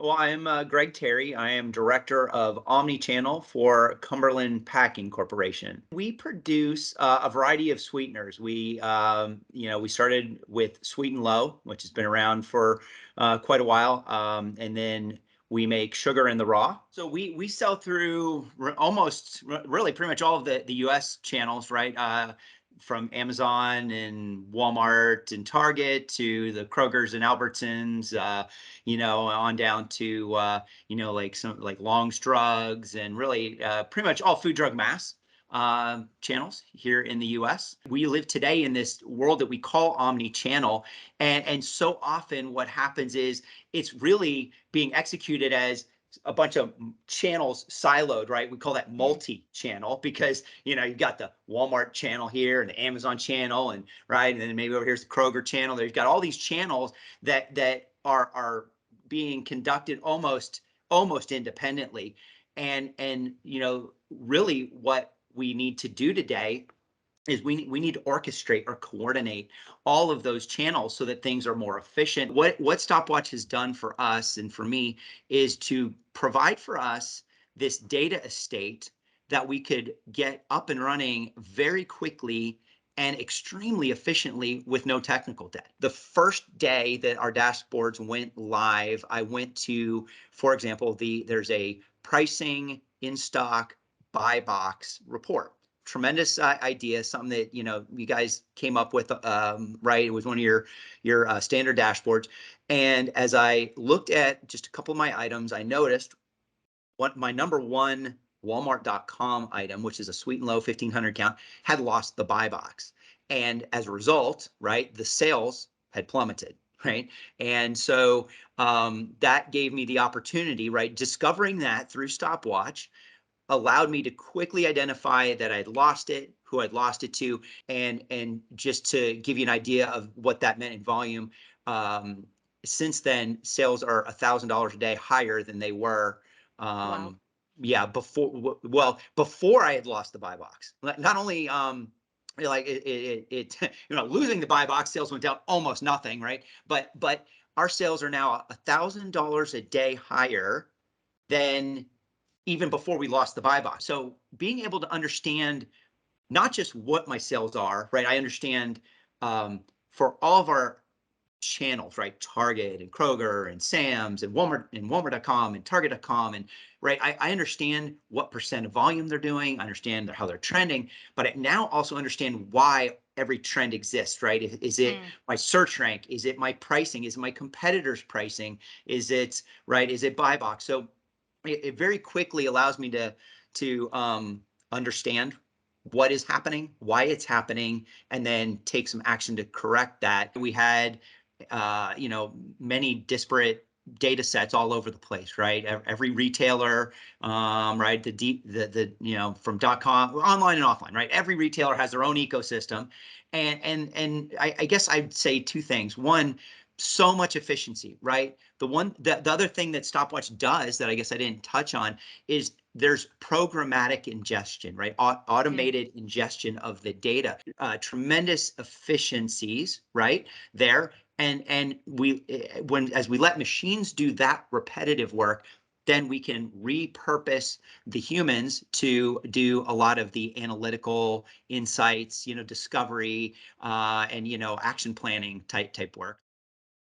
Well, I'm Greg Terry. I am director of omnichannel for Cumberland Packing Corporation. We produce a variety of sweeteners. We started with Sweet and Low, which has been around for quite a while, and then we make sugar in the raw. So we sell through really pretty much all of the U.S. channels, right? From Amazon and Walmart and Target to the Krogers and Albertsons, on down to like Long's Drugs and really pretty much all food, drug, mass channels here in the US. We live today in this world that we call omni-channel, and so often what happens is it's really being executed as a bunch of channels siloed, right? We call that multi-channel because you've got the Walmart channel here and the Amazon channel, and right, and then maybe over here's the Kroger channel. They've got all these channels that are being conducted almost independently, and really what we need to do today is we need to orchestrate or coordinate all of those channels so that things are more efficient. What Stopwatch has done for us and for me is to provide for us this data estate that we could get up and running very quickly and extremely efficiently with no technical debt. The first day that our dashboards went live, I went to, for example, there's a pricing in stock buy box report. Tremendous idea, something that you guys came up with, right? It was one of your standard dashboards. And as I looked at just a couple of my items, I noticed what my number one Walmart.com item, which is a Sweet and Low 1500 count, had lost the buy box. And as a result, right, the sales had plummeted, right? And so that gave me the opportunity, right? Discovering that through Stopwatch allowed me to quickly identify that I'd lost it, who I'd lost it to, and just to give you an idea of what that meant in volume. Since then, sales are $1,000 a day higher than they were. Wow. Yeah, before I had lost the buy box. Not only losing the buy box, sales went down almost nothing, right? But our sales are now $1,000 a day higher than even before we lost the buy box. So being able to understand not just what my sales are, right? I understand for all of our channels, right? Target and Kroger and Sam's and Walmart.com and Target.com, and right, I understand what percent of volume they're doing. I understand how they're trending, but I now also understand why every trend exists, right? Is it my search rank? Is it my pricing? Is it my competitors' pricing? Is it right? Is it buy box? So it very quickly allows me to understand what is happening, why it's happening, and then take some action to correct that. We had many disparate data sets all over the place, right? Every retailer, right? From .com, online and offline, right? Every retailer has their own ecosystem, and I guess I'd say two things. One, so much efficiency, right? The other thing that Stopwatch does that I guess I didn't touch on is there's programmatic ingestion, right? Automated ingestion of the data, tremendous efficiencies, right? There. And as we let machines do that repetitive work, then we can repurpose the humans to do a lot of the analytical insights, discovery, and action planning type work.